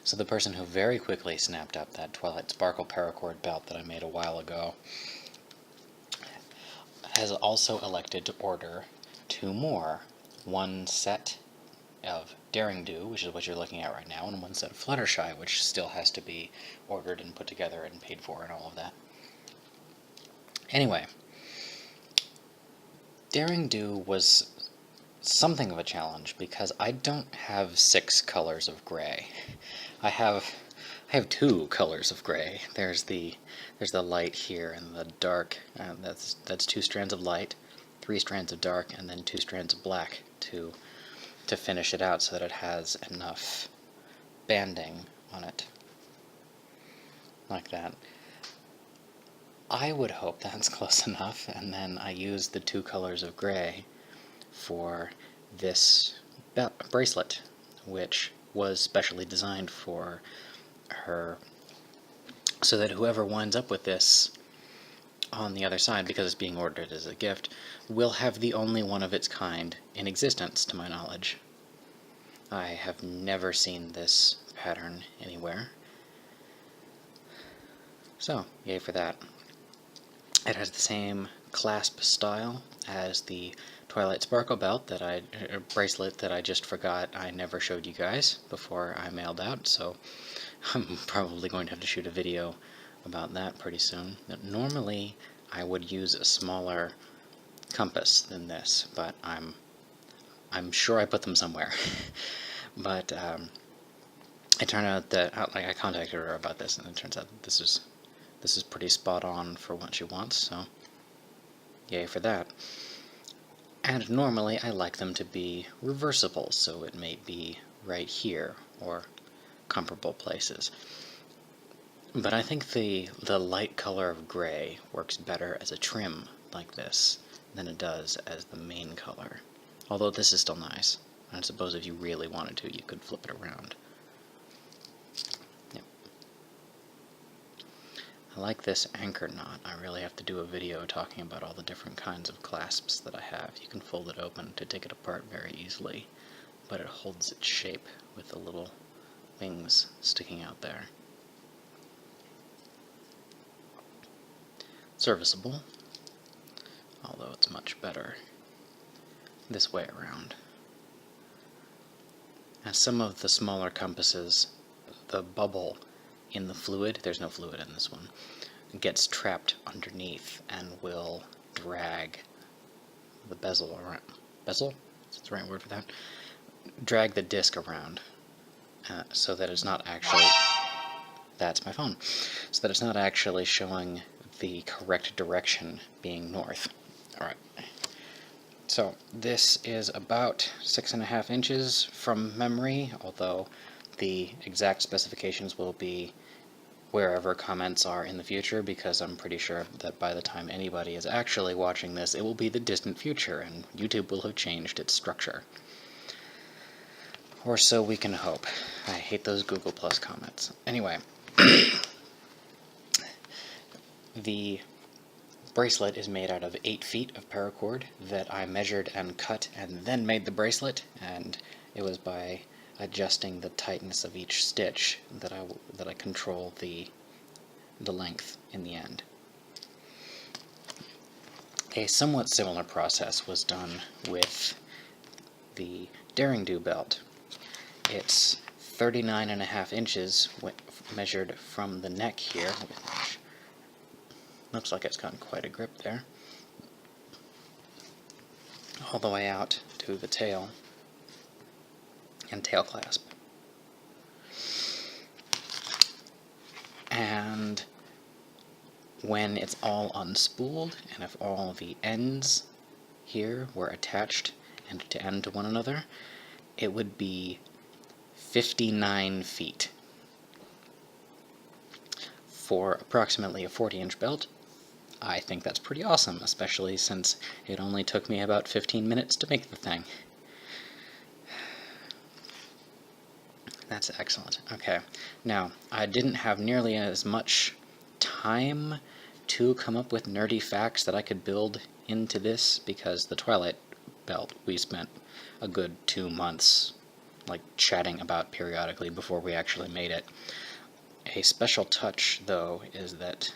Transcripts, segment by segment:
So the person who very quickly snapped up that Twilight Sparkle Paracord belt that I made a while ago has also elected to order 2 more. One set of Daring Do, which is what you're looking at right now, and one set of Fluttershy, which still has to be ordered and put together and paid for and all of that. Anyway, Daring Do was something of a challenge because I don't have 6 colors of gray. I have 2 colors of gray. There's the light here and the dark. That's 2 strands of light, 3 strands of dark, and then 2 strands of black to finish it out so that it has enough banding on it, like that. I would hope that's close enough, and then I use the 2 colors of gray for this bracelet, which was specially designed for her, so that whoever winds up with this on the other side, because it's being ordered as a gift, will have the only one of its kind in existence, to my knowledge. I have never seen this pattern anywhere. So, yay for that. It has the same clasp style as the Twilight Sparkle bracelet that I just forgot I never showed you guys before I mailed out, so I'm probably going to have to shoot a video about that pretty soon. Normally, I would use a smaller compass than this, but I'm sure I put them somewhere. But it turned out that I contacted her about this, and it turns out that this is pretty spot on for what she wants. So yay for that. And normally I like them to be reversible, so it may be right here or comparable places. But I think the light color of gray works better as a trim like this than it does as the main color. Although this is still nice. I suppose if you really wanted to, you could flip it around. Yep. I like this anchor knot. I really have to do a video talking about all the different kinds of clasps that I have. You can fold it open to take it apart very easily, but it holds its shape with the little wings sticking out there. Serviceable, although it's much better this way around. As some of the smaller compasses, the bubble in the fluid, there's no fluid in this one, gets trapped underneath and will drag the bezel around. Bezel? Is that the right word for that? Drag the disc around so that it's not actually... That's my phone. So that it's not actually showing the correct direction being north. Alright. So this is about 6.5 inches from memory, although the exact specifications will be wherever comments are in the future, because I'm pretty sure that by the time anybody is actually watching this, it will be the distant future, and YouTube will have changed its structure. Or so we can hope. I hate those Google Plus comments. Anyway, the bracelet is made out of 8 feet of paracord that I measured and cut and then made the bracelet, and it was by adjusting the tightness of each stitch that I control the length in the end. A somewhat similar process was done with the Daring Do belt. It's 39.5 inches measured from the neck here, which looks like it's gotten quite a grip there, all the way out to the tail and tail clasp. And when it's all unspooled, and if all the ends here were attached end to end to one another, it would be 59 feet. For approximately a 40-inch belt, I think that's pretty awesome, especially since it only took me about 15 minutes to make the thing. That's excellent. Okay, now, I didn't have nearly as much time to come up with nerdy facts that I could build into this, because the Twilight belt, we spent a good 2 months, like chatting about periodically before we actually made it. A special touch, though, is that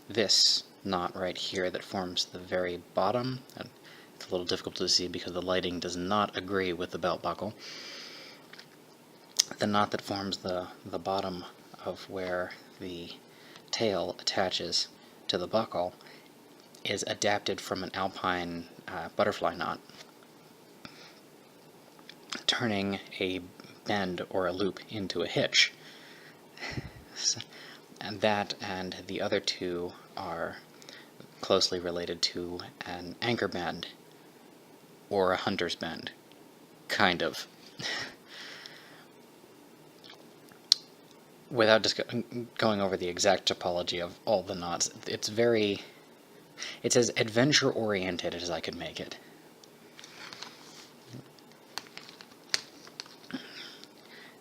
this knot right here that forms the very bottom, and it's a little difficult to see because the lighting does not agree with the belt buckle. The knot that forms the bottom of where the tail attaches to the buckle is adapted from an alpine butterfly knot, turning a bend or a loop into a hitch. And that and the other two are closely related to an anchor bend or a hunter's bend, kind of. Without just going over the exact topology of all the knots, it's as adventure-oriented as I could make it.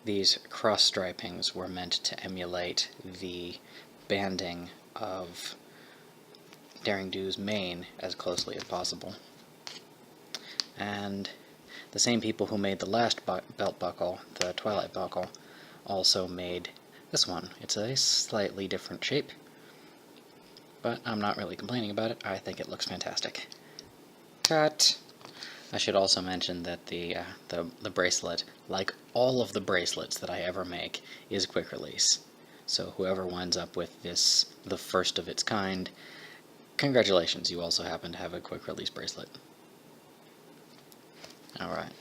These cross stripings were meant to emulate the banding of Daring Do's mane as closely as possible. And the same people who made the last belt buckle, the Twilight buckle, also made this one. It's a slightly different shape, but I'm not really complaining about it. I think it looks fantastic. Cut! I should also mention that the bracelet, like all of the bracelets that I ever make, is quick release. So whoever winds up with this, the first of its kind, congratulations, you also happen to have a quick release bracelet. Alright.